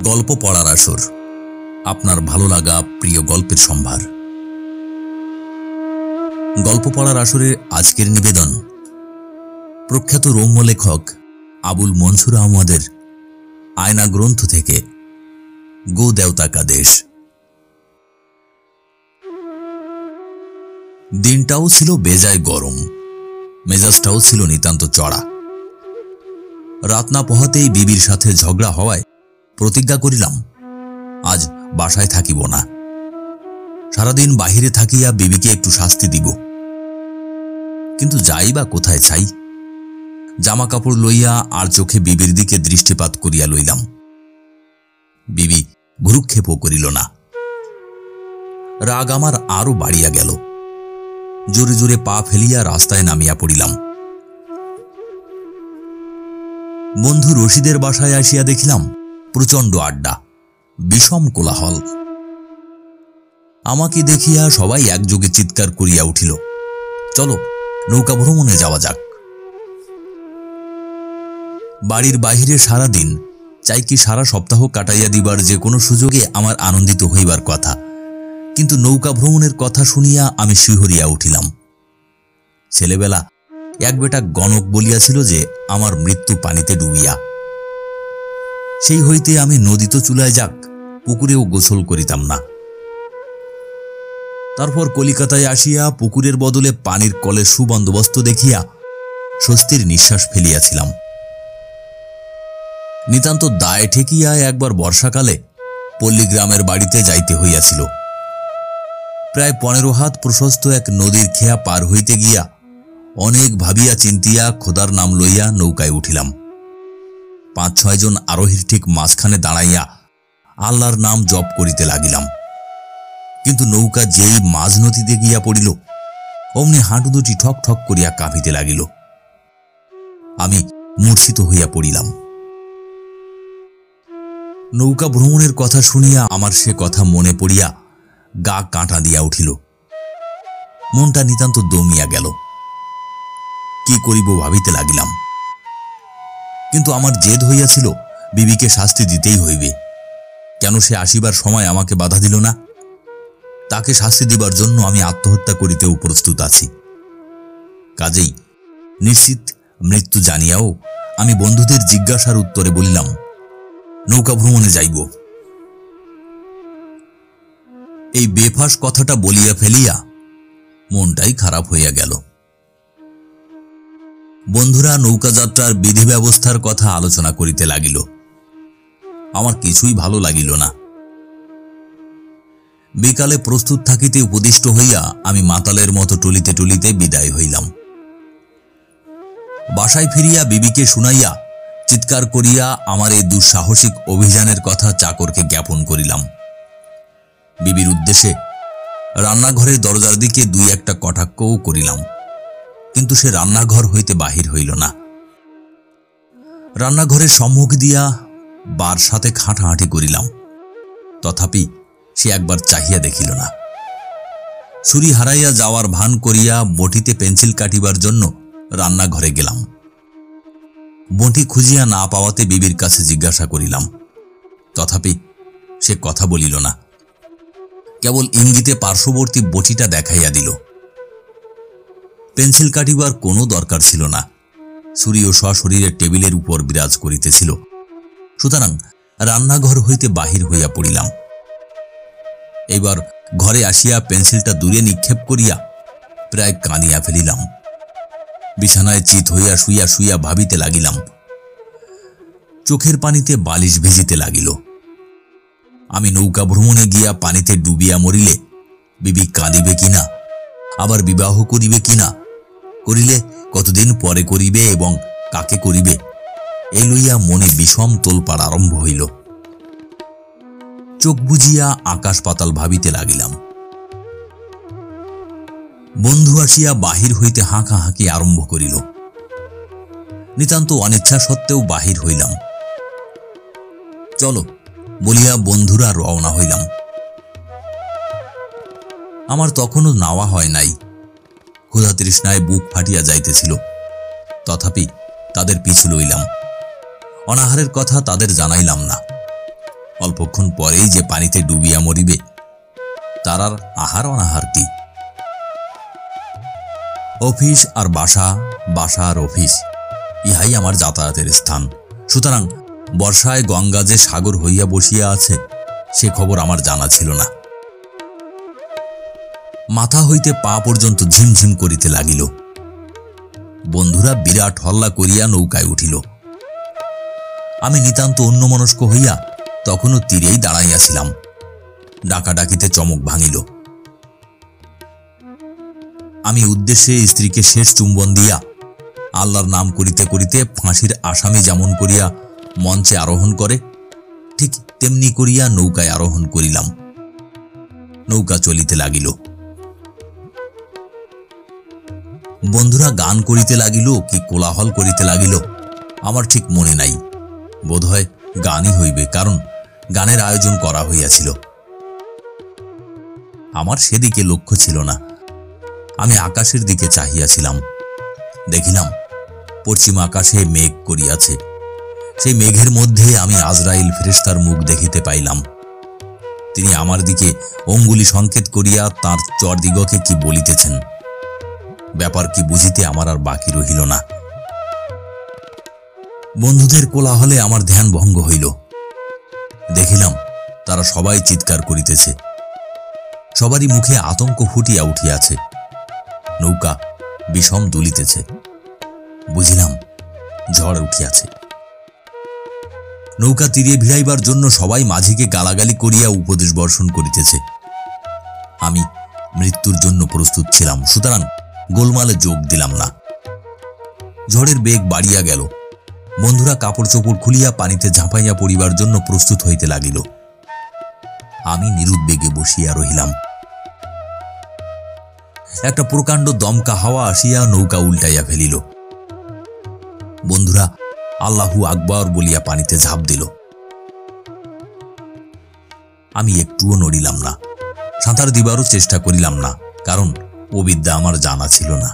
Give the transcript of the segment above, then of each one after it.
গল্প পড়ার আসর, আপনার ভালো লাগা প্রিয় গল্পের সম্ভার। গল্প পড়ার আসরে আজকের নিবেদন প্রখ্যাত রম্য লেখক আবুল মনসুর আহমদের আয়না গ্রন্থ থেকে গো দেওতা কা দেশ। দিনটাও ছিল বেজায় গরম, মেজাজটাও ছিল নিতান্ত চড়া। রাত না পোহাতেই বিবির সাথে ঝগড়া হওয়ায় প্রতিজ্ঞা করিলাম আজ বাসায় থাকিব না। সারাদিন বাহিরে থাকিয়া বিবিকে একটু শাস্তি দিব। কিন্তু যাই বা কোথায় চাই, জামা কাপড় লইয়া আর চোখে বিবির দিকে দৃষ্টিপাত করিয়া লইলাম। বিবি ভ্রুক্ষেপও করিল না। রাগ আমার আরো বাড়িয়া গেল। জোরে জোরে পা ফেলিয়া রাস্তায় নামিয়া পড়িলাম। বন্ধু রশিদের বাসায় আসিয়া দেখিলাম প্রচণ্ড আড্ডা, বিষম কোলাহল। আমাকে দেখিয়া সবাই একযোগে চিৎকার করিয়া উঠিল, চলো নৌকা ভ্রমণে যাওয়া যাক। বাড়ির বাহিরে সারাদিন, চাই কি সারা সপ্তাহ কাটাইয়া দিবার যে কোনো সুযোগে আমার আনন্দিত হইবার কথা, কিন্তু নৌকা ভ্রমণের কথা শুনিয়া আমি শিহরিয়া উঠিলাম। ছেলেবেলা এক বেটা গণক বলিয়াছিল যে আমার মৃত্যু পানিতে ডুবিয়া। সেই হইতে আমি নদী তো চুলায় যাক, পুকুরেও গোসল করিতাম না। তারপর কলিকাতায় আসিয়া পুকুরের বদলে পানির কলের সুবন্দোবস্ত দেখিয়া স্বস্তির নিঃশ্বাস ফেলিয়াছিলাম। নিতান্ত দায় ঠেকিয়া একবার বর্ষাকালে পল্লীগ্রামের বাড়িতে যাইতে হইয়াছিল। প্রায় 15 হাত প্রশস্ত এক নদীর খেয়া পার হইতে গিয়া অনেক ভাবিয়া চিন্তিয়া খোদার নাম লইয়া নৌকায় উঠিলাম। 5-6 জন আরোহীর ঠিক মাঝখানে দাঁড়াইয়া আল্লাহর নাম জপ করিতে লাগিলাম। কিন্তু নৌকা যেই মাঝ নদীতে গিয়া পড়িল, অমনি হাঁটু দুটি ঠক ঠক করিয়া কাঁপিতে লাগিল। আমি মূর্ছিত হইয়া পড়িলাম। নৌকা ভ্রমণের কথা শুনিয়া আমার সে কথা মনে পড়িয়া গা কাঁটা দিয়া উঠিল। মনটা নিতান্ত দমিয়া গেল। কি করিব ভাবিতে লাগিলাম। কিন্তু আমার জেদ হইয়াছিল বিবিকে শাস্তি দিতেই হইবে। কেন সে আসিবার সময় আমাকে বাধা দিল না? তাকে শাস্তি দিবার জন্য আমি আত্মহত্যা করিতেও প্রস্তুত আছি। কাজেই নিশ্চিত মৃত্যু জানিয়াও আমি বন্ধুদের জিজ্ঞাসার উত্তরে বলিলাম, নৌকা ভ্রমণে যাইব। এই বেফাস কথাটা বলিয়া ফেলিয়া মনটাই খারাপ হইয়া গেল। বন্ধুরা নৌকা যাত্রার বিধি ব্যবস্থার কথা আলোচনা করিতে লাগিল। আমার কিছুই ভালো লাগিল না। বিকালে প্রস্তুত থাকিতে উপদিষ্ট হইয়া আমি মাতালের মতো টলিতে টলিতে বিদায় হইলাম। বাসায় ফিরিয়া বিবিকে শুনাইয়া চিৎকার করিয়া আমার এই দুঃসাহসিক অভিযানের কথা চাকরকে জ্ঞাপন করিলাম। বিবির উদ্দেশ্যে রান্নাঘরের দরজার দিকে 2-1টা কটাক্ষও করিলাম, কিন্তু সে রান্নাঘর হইতে বাহির হইল না। রান্নাঘরের সম্মুখ দিয়া বার সাথে হাঁটাহাঁটি করিলাম, তথাপি সে একবার চাহিয়া দেখিল না। ছুরি হারাইয়া যাওয়ার ভান করিয়া বটিতে পেন্সিল কাটিবার জন্য রান্নাঘরে গেলাম। বটি খুঁজিয়া না পাওয়াতে বিবির কাছে জিজ্ঞাসা করিলাম, তথাপি সে কথা বলিল না, কেবল ইঙ্গিতে পার্শ্ববর্তী বটিটা দেখাইয়া দিল। পেন্সিল কাটিবার কোনো দরকার ছিল না, ছুরিও সশরীরে টেবিলের উপর বিরাজ করিতেছিল। সুতরাং রান্নাঘর হইতে বাহির হইয়া পড়িলাম। এবার ঘরে আসিয়া পেন্সিলটা দূরে নিক্ষেপ করিয়া প্রায় কাঁদিয়া ফেলিলাম। বিছানায় চিত হইয়া শুইয়া শুইয়া ভাবিতে লাগিলাম। চোখের পানিতে বালিশ ভিজিতে লাগিল। আমি নৌকা ভ্রমণে গিয়া পানিতে ডুবিয়া মরিলে বিবি কাঁদিবে কিনা, আবার বিবাহ করিবে কিনা, করিলে কতদিন পরে করিবে এবং কাকে করিবে, এই লইয়া মনে বিষম তোলপাড় আরম্ভ হইল। চোখ বুজিয়া আকাশ পাতাল ভাবিতে লাগিলাম। বন্ধু আসিয়া বাহির হইতে হাঁকাহাঁকি আরম্ভ করিল। নিতান্ত অনিচ্ছা সত্ত্বেও বাহির হইলাম। চলো বলিয়া বন্ধুরা রওনা হইলাম। আমার তখনও নাওয়া হয় নাই। ক্ষুধা তৃষ্ণায় বুক ফাটিয়া যাইতেছিল, তথাপি তাদের পিছু লইলাম। অনাহারের কথা তাদের জানাইলাম না। অল্পক্ষণ পরেই যে পানিতে ডুবিয়া মরিবে, তার আর আহার অনাহার কি? অফিস আর বাসা, বাসা আর অফিস, ইহাই আমার যাতায়াতের স্থান। সুতরাং বর্ষায় গঙ্গা যে সাগর হইয়া বসিয়া আছে, সে খবর আমার জানা ছিল না। মাথা হইতে পা পর্যন্ত ঝিমঝিম করিতে লাগিল। বন্ধুরা বিরাট হল্লা করিয়া নৌকায় উঠিল। আমি নিতান্ত অন্যমনস্ক হইয়া তখনও তীরেই দাঁড়াইয়াছিলাম। ডাকাডাকিতে চমক ভাঙিল। আমি উদ্দেশ্যে স্ত্রীকে শেষ চুম্বন দিয়া আল্লাহর নাম করিতে করিতে ফাঁসির আসামি যেমন করিয়া মঞ্চে আরোহণ করে, ঠিক তেমনি করিয়া নৌকায় আরোহণ করিলাম। নৌকা চলিতে লাগিল। বন্ধুরা গান করিতে লাগিল কি কোলাহল করিতে লাগিল, আমার ঠিক মনে নাই। বোধহয় গানই হইবে, কারণ গানের আয়োজন করা হইয়াছিল। আমার সেদিকে লক্ষ্য ছিল না। আমি আকাশের দিকে চাহিয়াছিলাম। দেখিলাম পশ্চিম আকাশে মেঘ করিয়াছে। সেই মেঘের মধ্যে আমি আজরাইল ফেরেশতার মুখ দেখিতে পাইলাম। তিনি আমার দিকে অঙ্গুলি সংকেত করিয়া তাঁর চরদিগকে কি বলিতেছেন। ব্যাপার কি বুঝিতে আমার আর বাকি রহিল না। বন্ধুদের কোলাহলে আমার ধ্যান ভঙ্গ হইল। দেখিলাম তারা সবাই চিৎকার করিতেছে। সবারই মুখে আতঙ্ক ফুটিয়া উঠিয়াছে। নৌকা বিষম দুলিতেছে। বুঝিলাম ঝড় উঠিয়াছে। নৌকা তীরে ভিড়াইবার জন্য সবাই মাঝিকে গালাগালি করিয়া উপদেশ বর্ষণ করিতেছে। আমি মৃত্যুর জন্য প্রস্তুত ছিলাম, সুতরাং গোলমালে যোগ দিলাম না। ঝড়ের বেগ বাড়িয়া গেল। বন্ধুরা কাপড় চোপড় খুলিয়া পানিতে ঝাঁপাইয়া পড়িবার জন্য প্রস্তুত হইতে লাগিল। আমি নিরুদ্বেগে বসিয়া রহিলাম। একটা প্রকাণ্ড দমকা হাওয়া আসিয়া নৌকা উল্টাইয়া ফেলিল। বন্ধুরা আল্লাহু আকবার বলিয়া পানিতে ঝাঁপ দিল। আমি একটুও নড়িলাম না। সাঁতার দিবারও চেষ্টা করিলাম না, কারণ ও বিদ্যা আমার জানা ছিল না।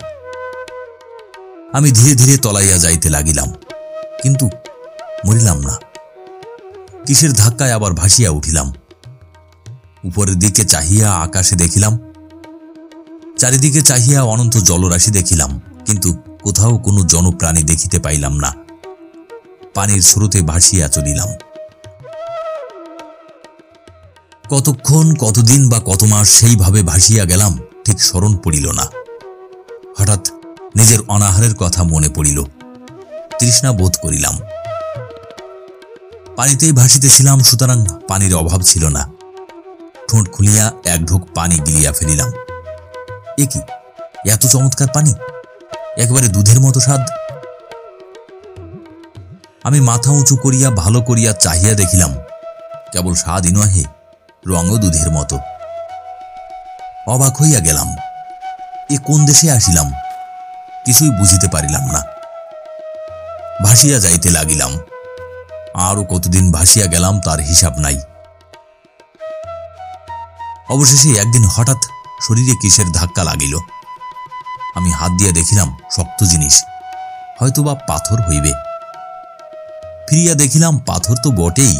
আমি ধীরে ধীরে তলাইয়া যাইতে লাগিলাম, কিন্তু মরিলাম না। কিসের ধাক্কায় আবার ভাসিয়া উঠিলাম। উপরের দিকে চাহিয়া আকাশে দেখিলাম, চারিদিকে চাহিয়া অনন্ত জলরাশি দেখিলাম, কিন্তু কোথাও কোনো জনপ্রাণী দেখিতে পাইলাম না। পানির স্রোতে ভাসিয়া চলিলাম। কতক্ষণ, কতদিন বা কত মাস সেইভাবে ভাসিয়া গেলাম, ঠিক স্মরণ পড়িল না। হঠাৎ নিজের অনাহারের কথা মনে পড়িল। তৃষ্ণা বোধ করিলাম। পানিতেই ভাসিতেছিলাম, সুতরাং পানির অভাব ছিল না। ঠোঁট খুলিয়া এক ঢোক পানি গিলিয়া ফেলিলাম। এ কি, এত চমৎকার পানি! একেবারে দুধের মতো স্বাদ। আমি মাথা উঁচু করিয়া ভালো করিয়া চাহিয়া দেখিলাম, কেবল স্বাদই নহে, রঙও দুধের মতো। অবাক হইয়া গেলাম। এ কোন দেশে আসিলাম, কিছুই বুঝিতে পারিলাম না। ভাসিয়া যাইতে লাগিলাম। আরো কতদিন ভাসিয়া গেলাম তার হিসাব নাই। অবশেষে একদিন হঠাৎ শরীরে কিসের ধাক্কা লাগিল। আমি হাত দিয়া দেখিলাম শক্ত জিনিস, হয়তোবা পাথর হইবে। ফিরিয়া দেখিলাম পাথর তো বটেই,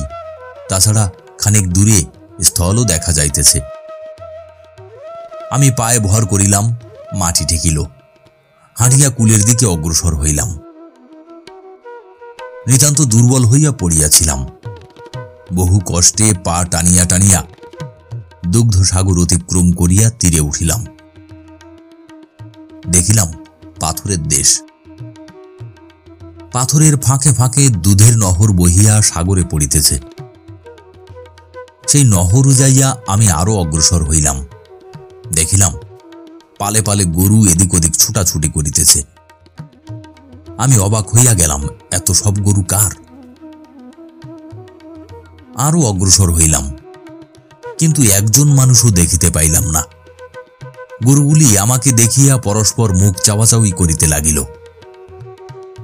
তাছাড়া খানিক দূরে স্থলও দেখা যাইতেছে। আমি পায়ে ভর করিলাম, মাটি ঠেকিল। হাঁটিয়া কুলের দিকে অগ্রসর হইলাম। নিতান্ত দুর্বল হইয়া পড়িয়াছিলাম। বহু কষ্টে পা টানিয়া টানিয়া দুগ্ধ সাগর অতিক্রম করিয়া তীরে উঠিলাম। দেখিলাম পাথরের দেশ। পাথরের ফাঁকে ফাঁকে দুধের নহর বহিয়া সাগরে পড়িতেছে। সেই নহর যাইয়া আমি আরো অগ্রসর হইলাম। দেখিলাম পালে পালে গরু এদিক ওদিক ছুটাছুটি করিতেছে। আমি অবাক হইয়া গেলাম, এত সব গরু কার? আরো অগ্রসর হইলাম, কিন্তু একজন মানুষও দেখিতে পাইলাম না। গরুগুলি আমাকে দেখিয়া পরস্পর মুখ চাওয়াচাওয়ি করিতে লাগিল।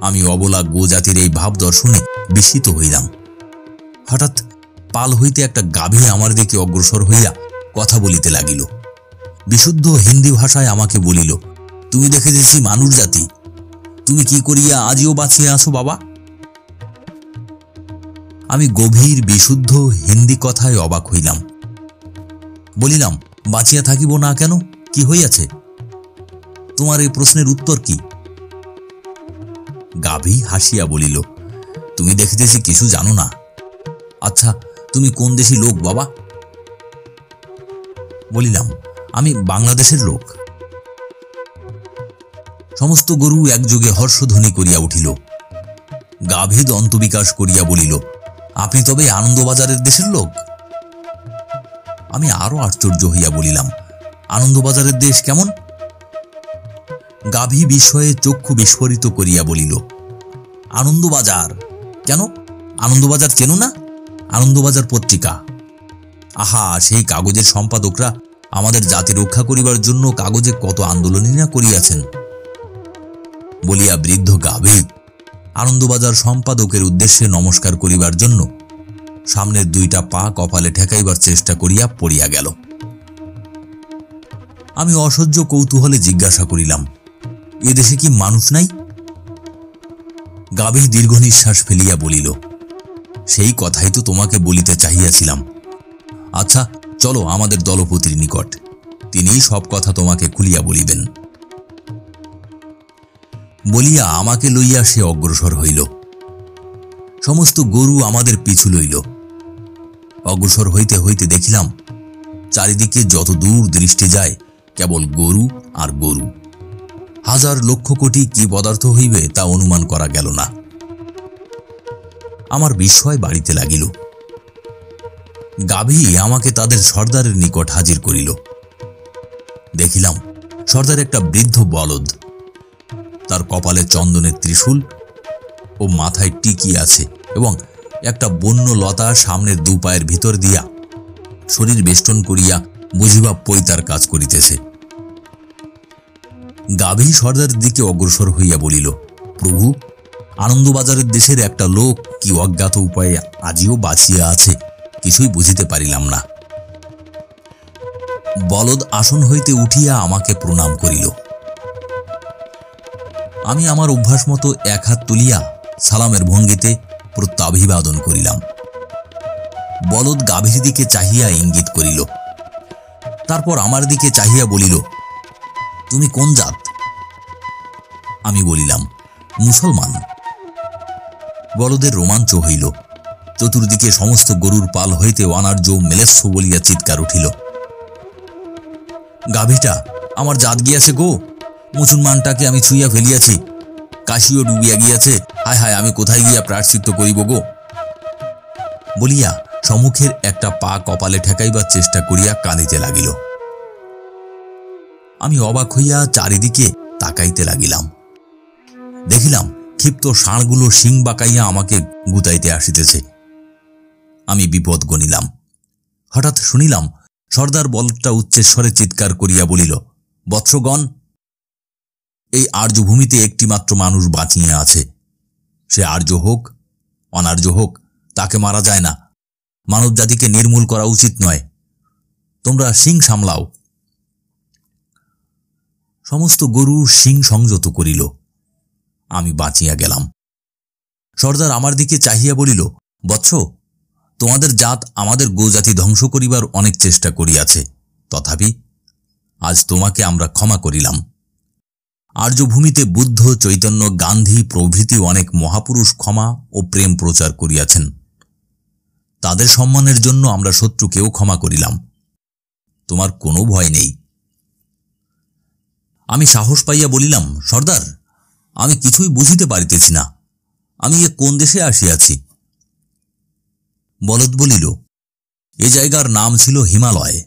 আমি অবলা গোজাতির এই ভাব দর্শনে বিস্মিত হইলাম। হঠাৎ পাল হইতে একটা গাভী আমার দিকে অগ্রসর হইয়া কথা বলিতে লাগিল। বিশুদ্ধ হিন্দি ভাষায় আমাকে বলিল, তুমি দেখিতেছি মানুষ জাতি, তুমি কি করিয়া আজিও বাঁচিয়া আছো বাবা? আমি গভীর বিশুদ্ধ হিন্দি কথায় অবাক হইলাম। বলিলাম, বাঁচিয়া থাকিব না কেন? কি হইয়াছে? তোমার এই প্রশ্নের উত্তর কি? গাভী হাসিয়া বলিল, তুমি দেখিতেছি কিছু জানো না। আচ্ছা, তুমি কোন দেশি লোক বাবা? বলিলাম, আমি বাংলাদেশের লোক। সমস্ত গরু একযোগে হর্ষধ্বনি করিয়া উঠিল। গাভী দন্তবিকাশ করিয়া বলিল, আপনি তবে আনন্দবাজারের দেশের লোক? আমি আরো আশ্চর্য হইয়া বলিলাম, আনন্দবাজারের দেশ কেমন? গাভী বিস্ময়ে চক্ষু বিস্ফোরিত করিয়া বলিল, আনন্দবাজার? কেন, আনন্দবাজার চেনো না? আনন্দবাজার পত্রিকা। আহা, সেই কাগজের সম্পাদকরা আমাদের জাতি রক্ষা করিবার জন্য কাগজে কত আন্দোলনই না করিয়াছেন। বলিয়া বৃদ্ধ গাভী আনন্দবাজার সম্পাদকের উদ্দেশ্যে নমস্কার করিবার জন্য সামনের দুইটা পা কপালে ঠেকাইবার চেষ্টা করিয়া পড়িয়া গেল। আমি অসহ্য কৌতূহলে জিজ্ঞাসা করিলাম, এদেশে কি মানুষ নাই? গাভী দীর্ঘ নিঃশ্বাস ফেলিয়া বলিল, সেই কথাই তো তোমাকে বলিতে চাহিয়াছিলাম। আচ্ছা, চলো আমাদের দলপতির নিকট, তিনিই সব কথা তোমাকে খুলিয়া বলিবেন। বলিয়া আমাকে লইয়া সে অগ্রসর হইল। সমস্ত গরু আমাদের পিছু লইল। অগ্রসর হইতে হইতে দেখিলাম চারিদিকে যত দূর দৃষ্টি যায় কেবল গরু আর গরু। হাজার লক্ষ কোটি কি পদার্থ হইবে তা অনুমান করা গেল না। আমার বিস্ময় বাড়িতে লাগিল। গাভী আমাকে তাদের সর্দারের নিকট হাজির করিল। দেখিলাম সর্দার একটা বৃদ্ধ বলদ, তার কপালে চন্দনের ত্রিশূল ও মাথায় টিকি আছে এবং একটা বন্য লতা সামনের দু পায়ের ভিতর দিয়া শরীর বেষ্টন করিয়া বুঝিবা পৈতার কাজ করিতেছে। গাভী সর্দারের দিকে অগ্রসর হইয়া বলিল, প্রভু, আনন্দবাজারের দেশের একটা লোক কি অজ্ঞাত উপায়ে আজিও বাঁচিয়া আছে, কিছুই বুঝিতে পারিলাম না। বলদ আসন হইতে উঠিয়া আমাকে প্রণাম করিল। আমি আমার অভ্যাস মতো এক হাত তুলিয়া সালামের ভঙ্গিতে প্রত্যাভিবাদন করিলাম। বলদ গাভীর দিকে চাহিয়া ইঙ্গিত করিল, তারপর আমার দিকে চাহিয়া বলিল, তুমি কোন জাত? আমি বলিলাম, মুসলমান। বলদের রোমাঞ্চ হইল। চতুর্দিকে সমস্ত গরুর পাল হইতে অনার্য মেলেচ্ছ বলিয়া চিৎকার উঠিল। গাভীটা আমার জাত গিয়াছে গো, মুসলমানটাকে আমি ছুঁইয়া ফেলিয়াছি, কাশিও ডুবিয়া গিয়াছে, হায় হায়, আমি কোথায় গিয়া প্রায়শ্চিত্ত করিব গো? বলিয়া সম্মুখের একটা পা কপালে ঠেকাইবার চেষ্টা করিয়া কাঁদিতে লাগিল। আমি অবাক হইয়া চারিদিকে তাকাইতে লাগিলাম। দেখিলাম ক্ষিপ্ত ষাঁড়গুলো শিং বাঁকাইয়া আমাকে গুতাইতে আসিতেছে। আমি বিপদ গণিলাম। হঠাৎ শুনিলাম সর্দার বলদটা উচ্চস্বরে চিৎকার করিয়া বলিল, বৎসগণ, এই আর্যভূমিতে একটি মাত্র মানুষ বাঁচিয়া আছে। সে আর্য হোক অনার্য হোক, তাকে মারা যায় না। মানব জাতিকে নির্মূল করা উচিত নয়। তোমরা শিং সামলাও। সমস্ত গরু শিং সংযত করিল। আমি বাঁচিয়া গেলাম। সর্দার আমার দিকে চাহিয়া বলিল, বৎস, তোমাদের জাত আমাদের গোজাতি ধ্বংস করিবার অনেক চেষ্টা করিয়াছে, তথাপি আজ তোমাকে আমরা ক্ষমা করিলাম। আর্যভূমিতে বুদ্ধ, চৈতন্য, গান্ধী প্রভৃতি অনেক মহাপুরুষ ক্ষমা ও প্রেম প্রচার করিয়াছেন। তাদের সম্মানের জন্য আমরা শত্রুকেও ক্ষমা করিলাম। তোমার কোনো ভয় নেই। আমি সাহস পাইয়া বলিলাম, সর্দার, আমি কিছুই বুঝিতে পারিতেছি না, আমি এ কোন দেশে আসিয়াছি? বলদ বলিল, এ জায়গার নাম ছিল হিমালয়।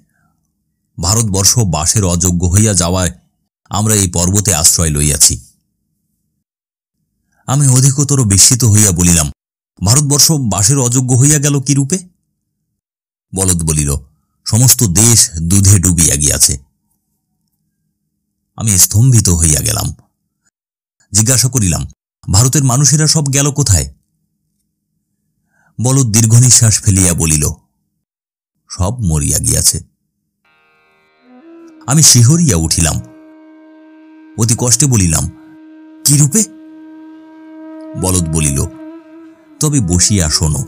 ভারতবর্ষ বাসের অযোগ্য হইয়া যাওয়ায় আমরা এই পর্বতে আশ্রয় লইয়াছি। আমি অধিকতর বিস্মিত হইয়া বলিলাম, ভারতবর্ষ বাসের অযোগ্য হইয়া গেল কি রূপে? বলদ বলিল, সমস্ত দেশ দুধে ডুবিয়া গিয়াছে। আমি স্তম্ভিত হইয়া গেলাম। জিজ্ঞাসা করিলাম, ভারতের মানুষেরা সব গেল কোথায়? বলদ দীর্ঘ নিঃশ্বাস ফেলিয়া বলিল, সব মরিয়া গিয়াছে। আমি শিহরিয়া উঠিলাম। অতি কষ্টে বলিলাম, কি রূপে? বলদ বলিল, তবে বসিয়া শোনো।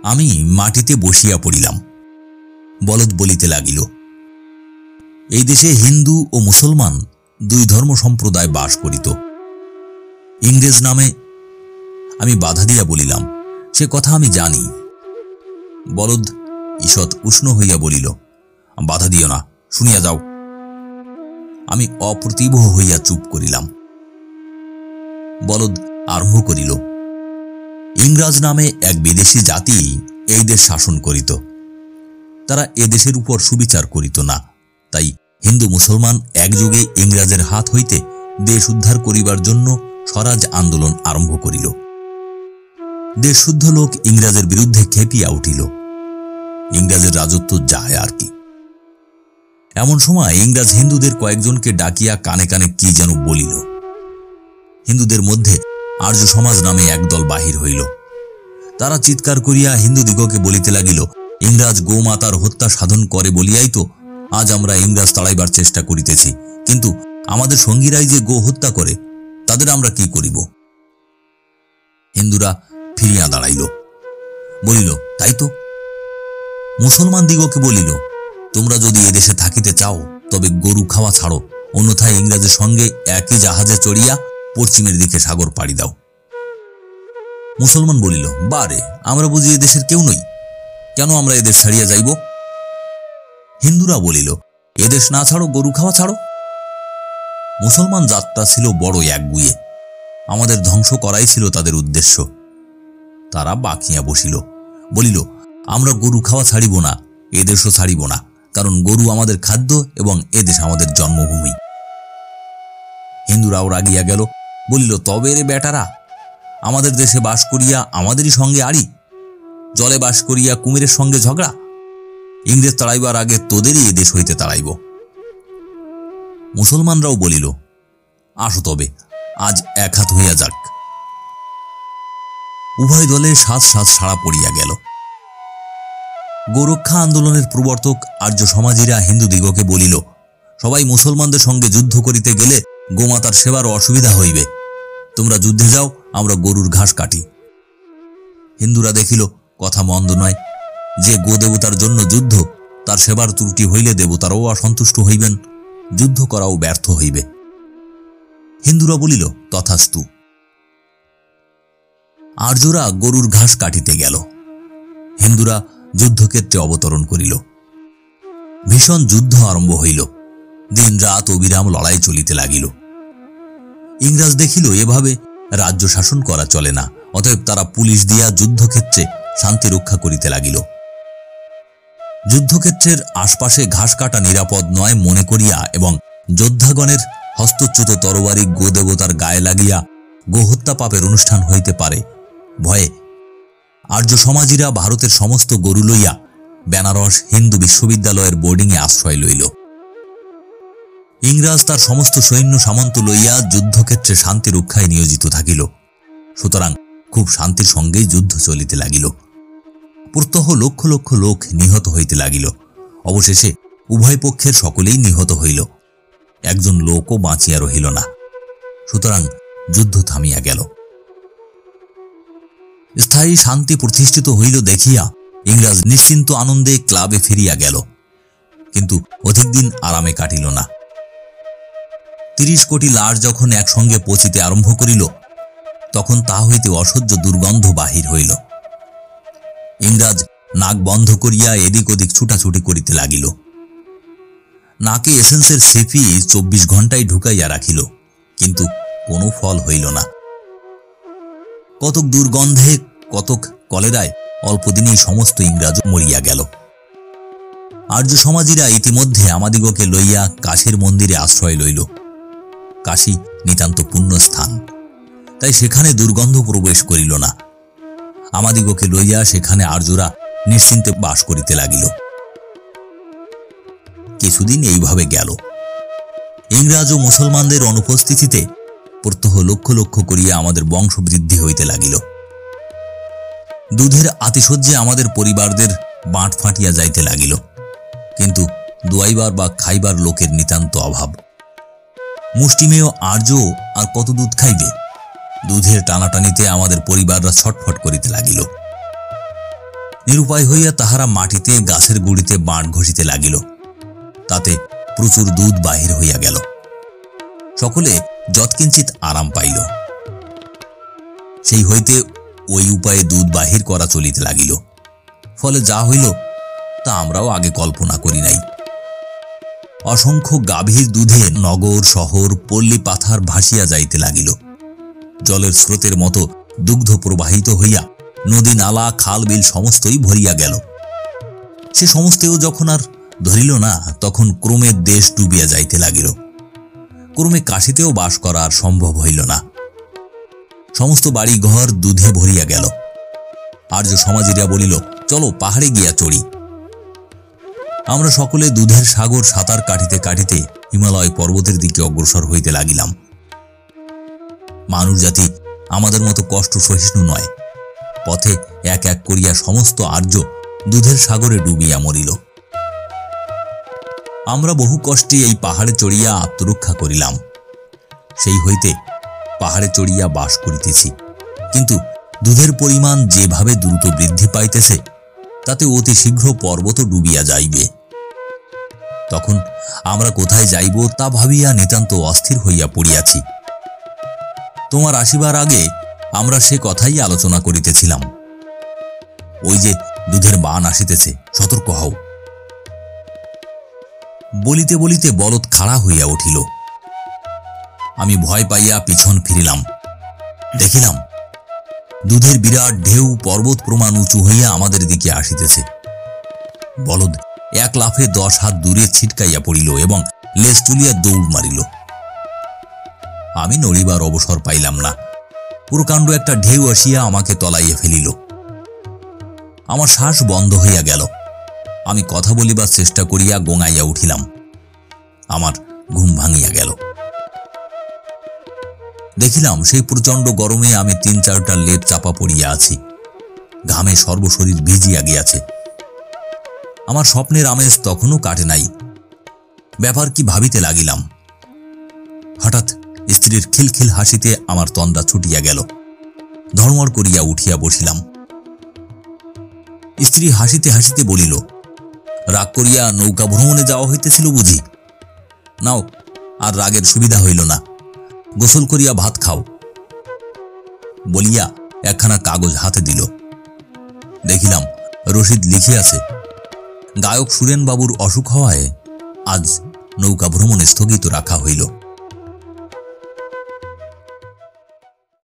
আমি মাটিতে বসিয়া পড়িলাম। বলদ বলিতে লাগিল, এই দেশে হিন্দু ও মুসলমান দুই ধর্ম সম্প্রদায় বাস করিত। ইংরেজ নামে। আমি বাধা দিয়া বলিলাম, সে কথা আমি জানি। বলদ ঈষৎ উষ্ণ হইয়া বলিল, বাধা দিও না, শুনিয়া যাও। আমি অপ্রতিভ হইয়া চুপ করিলাম। বলদ আরম্ভ করিল, ইংরাজ নামে এক বিদেশি জাতি এই দেশ শাসন করিত। তারা এদেশের উপর সুবিচার করিত না, তাই হিন্দু মুসলমান একযোগে ইংরাজের হাত হইতে দেশ উদ্ধার করিবার জন্য স্বরাজ আন্দোলন আরম্ভ করিল। দেশশুদ্ধ লোক ইংরাজের বিরুদ্ধে খেপিয়া উঠিল। ইংরাজের রাজত্ব যায় আর কি। এমন সময় ইংরাজ হিন্দুদের কয়েকজনকে ডাকিয়া কানে কানে কি যেন বলিল। হিন্দুদের মধ্যে আর্য সমাজ নামে একদল বাহির হইল। তারা চিৎকার করিয়া হিন্দুদিগকে বলিতে লাগিল, ইংরাজ গোমাতার হত্যা সাধন করে বলিয়াই তো আজ আমরা ইংরাজ তাড়াইবার চেষ্টা করিতেছি, কিন্তু আমাদের সঙ্গীরাই যে গো হত্যা করে, তাদের আমরা কি করিব? হিন্দুরা ফিরিয়া দাঁড়াইল, বলিল, তাই তো। মুসলমান দিগকে বলিল, তোমরা যদি এদেশে থাকিতে চাও তবে গরু খাওয়া ছাড়ো, অন্যথায় ইংরাজের সঙ্গে একই জাহাজে চড়িয়া পশ্চিমের দিকে সাগর পাড়ি দাও। মুসলমান বলিল, বারে, আমরা বুঝি এদেশের কেউ নই, কেন আমরা এদেশ ছাড়িয়া যাইব? হিন্দুরা বলিল, এদেশ না ছাড়ো, গরু খাওয়া ছাড়ো। মুসলমান জাতটা ছিল বড় একগুঁয়ে, আমাদের ধ্বংস করাই ছিল তাদের উদ্দেশ্য। তারা বাকিয়া বসিল, বলিল, আমরা গরু খাওয়া ছাড়িব না, এদেশও ছাড়িব না, কারণ গরু আমাদের খাদ্য এবং এদেশ আমাদের জন্মভূমি। হিন্দুরাও রাগিয়া গেল, বলিল, তবে রে বেটারা, আমাদের দেশে বাস করিয়া আমাদেরই সঙ্গে আড়ি, জলে বাস করিয়া কুমিরের সঙ্গে ঝগড়া। ইংরেজ তাড়াইবার আগে তোদেরই এদেশ হইতে তাড়াইব। মুসলমানরাও বলিল, আসো তবে, আজ এক হাত হইয়া যাক। উভয় দলে সাজ সাজ সাড়া পড়িয়া গেল। গোরক্ষা আন্দোলনের প্রবর্তক আর্য সমাজীরা হিন্দুদিগকে বলিল, সবাই মুসলমানদের সঙ্গে যুদ্ধ করিতে গেলে গোমাতার সেবার অসুবিধা হইবে, তোমরা যুদ্ধে যাও, আমরা গরুর ঘাস কাটি। হিন্দুরা দেখিল কথা মন্দ নয়, যে গো দেবতার জন্য যুদ্ধ, তার সেবার ত্রুটি হইলে দেবতারাও অসন্তুষ্ট হইবেন, যুদ্ধ করাও ব্যর্থ হইবে। হিন্দুরা বলিল, তথাস্তু। আর্যরা গরুর ঘাস কাটিতে গেল। হিন্দুরা যুদ্ধক্ষেত্রে অবতরণ করিল। ভীষণ যুদ্ধ আরম্ভ হইল। দিন রাত অবিরাম লড়াই চলিতে লাগিল। ইংরাজ দেখিল এভাবে রাজ্য শাসন করা চলে না, অতএব তারা পুলিশ দিয়া যুদ্ধক্ষেত্রে শান্তি রক্ষা করিতে লাগিল। যুদ্ধক্ষেত্রের আশপাশে ঘাস কাটা নিরাপদ নয় মনে করিয়া এবং যোদ্ধাগণের হস্তচ্যুত তরবারি গোদেবতার গায়ে লাগিয়া গোহত্যা পাপের অনুষ্ঠান হইতে পারে ভয়ে আর্য সমাজীরা ভারতের সমস্ত গরু লইয়া বেনারস হিন্দু বিশ্ববিদ্যালয়ের বোর্ডিংয়ে আশ্রয় লইল। ইংরাজ তার সমস্ত সৈন্য সামন্ত লইয়া যুদ্ধক্ষেত্রে শান্তি রক্ষায় নিয়োজিত থাকিল। সুতরাং খুব শান্তির সঙ্গেই যুদ্ধ চলিতে লাগিল। প্রত্যহ লক্ষ লক্ষ লোক নিহত হইতে লাগিল। অবশেষে উভয় পক্ষের সকলেই নিহত হইল, একজন লোকও বাঁচিয়া রহিল না। সুতরাং যুদ্ধ থামিয়া গেল। স্থায়ী শান্তি প্রতিষ্ঠিত হইল দেখিয়া ইংরাজ নিশ্চিন্ত আনন্দে ক্লাবে ফিরিয়া গেল। কিন্তু অধিক দিন আরামে কাটিল না। 30 কোটি লাশ যখন একসঙ্গে পচিতে আরম্ভ করিল, তখন তা হইতে অসহ্য দুর্গন্ধ বাহির হইল। ইংরাজ নাক বন্ধ করিয়া এদিক ওদিক ছুটাছুটি করিতে লাগিল। নাকে এসেন্সের সেফি 24 ঘণ্টায় ঢুকাইয়া রাখিল, কিন্তু কোনো ফল হইল না। কতক দুর্গন্ধে, কতক কলেরায় অল্পদিনেই সমস্ত ইংরাজ মরিয়া গেল। আর্য সমাজীরা ইতিমধ্যে আমাদিগকে লইয়া কাশীর মন্দিরে আশ্রয় লইল। কাশী নিতান্ত পুণ্য স্থান, তাই সেখানে দুর্গন্ধ প্রবেশ করিল না। আমাদিগকে লইয়া সেখানে আর্যরা নিশ্চিন্তে বাস করিতে লাগিল। কিছুদিন এইভাবে গেল। ইংরাজ ও মুসলমানদের অনুপস্থিতিতে প্রত্যহ লক্ষ লক্ষ করিয়া আমাদের বংশ বৃদ্ধি হইতে লাগিল। দুধের আতিশয্যে আমাদের পরিবারদের বাঁট ফাটিয়া যাইতে লাগিল, কিন্তু দোয়াইবার বা খাইবার লোকের নিতান্ত অভাব। মুষ্টিমেয় আর্য আর কত দুধ খাইবে? দুধের টানাটানিতে আমাদের পরিবাররা ছটফট করিতে লাগিল। নিরুপায় হইয়া তাহারা মাটিতে গাছের গুড়িতে বাঁট ঘষিতে লাগিল। তাতে প্রচুর দুধ বাহির হইয়া গেল। সকলে যৎকিঞ্চিত আরাম পাইল। সেই হইতে ওই উপায়ে দুধ বাহির করা চলিতে লাগিল। ফলে যা হইল তা আমরাও আগে কল্পনা করি নাই। অসংখ্য গাভীর দুধে নগর শহর পল্লী পাথার ভাসিয়া যাইতে লাগিল। জলের স্রোতের মতো দুগ্ধ প্রবাহিত হইয়া নদী নালা খাল বিল সমস্তই ভরিয়া গেল। সে সমস্তেও যখন আর ধরিল না, তখন ক্রমে দেশ ডুবিয়া যাইতে লাগিল। ক্রমে কাশীতেও বাস করা আর সম্ভব হইল না। সমস্ত বাড়ি ঘর দুধে ভরিয়া গেল। আর্য সমাজীরা বলিল, চলো পাহাড়ে গিয়া চড়ি। আমরা সকলে দুধের সাগর সাঁতার কাটিতে কাটিতে হিমালয় পর্বতের দিকে অগ্রসর হইতে লাগিলাম। মানুষ জাতি আমাদের মতো কষ্ট সহিষ্ণু নয়। পথে এক এক করিয়া সমস্ত আর্য দুধের সাগরে ডুবিয়া মরিল। আমরা বহু কষ্টে এই পাহাড়ে চড়িয়া আত্মরক্ষা করিলাম। সেই হইতে পাহাড়ে চড়িয়া বাস করিতেছি। কিন্তু দুধের পরিমাণ যেভাবে দ্রুত বৃদ্ধি পাইতেছে, তাতে অতি শীঘ্র পর্বত ডুবিয়া যাইবে। তখন আমরা কোথায় যাইব তা ভাবিয়া নিতান্ত অস্থির হইয়া পড়িয়াছি। তোমার আসিবার আগে আমরা সে কথাই আলোচনা করিতেছিলাম। ওই যে দুধের বান আসিতেছে, সতর্ক হও। বলিতে বলিতে বলদ খাড়া হইয়া উঠিল। আমি ভয় পাইয়া পিছন ফিরিলাম। দেখিলাম দুধের বিরাট ঢেউ পর্বত প্রমাণ উঁচু হইয়া আমাদের দিকে আসিতেছে। বলদ এক লাফে 10 হাত দূরে ছিটকাইয়া পড়িল এবং লেজ তুলিয়া দৌড় মারিল। আমি নড়িবার অবসর পাইলাম না। প্রকাণ্ড একটা ঢেউ আসিয়া আমাকে তলাইয়া ফেলিল। আমার শ্বাস বন্ধ হইয়া গেল। আমি কথা বলিবার চেষ্টা করিয়া গোঙাইয়া উঠিলাম। আমার ঘুম ভাঙিয়া গেল। দেখিলাম সেই প্রচণ্ড গরমে আমি 3-4টা লেপ চাপা পড়িয়া আছি। ঘামে সর্বশরীর ভিজিয়া গিয়াছে। আমার স্বপ্নের আমেজ তখনও কাটে নাই। ব্যাপার কি ভাবিতে লাগিলাম। হঠাৎ স্ত্রীর খিলখিল হাসিতে আমার তন্দা ছুটিয়া গেল। ধর্মড় করিয়া উঠিয়া বসিলাম। স্ত্রী হাসিতে হাসিতে বলিল, রাগ করিয়া নৌকা ভ্রমণে যাওয়া হইতেছিল বুঝি? নাও, আর রাগের সুবিধা হইল না। গোসল করিয়া ভাত খাও বলিয়া একখানা কাগজ হাতে দিল। দেখিলাম রশিদ লিখিয়াছে, গায়ক সুরেন বাবুর অসুখ হওয়ায় আজ নৌকা ভ্রমণ স্থগিত রাখা হইল।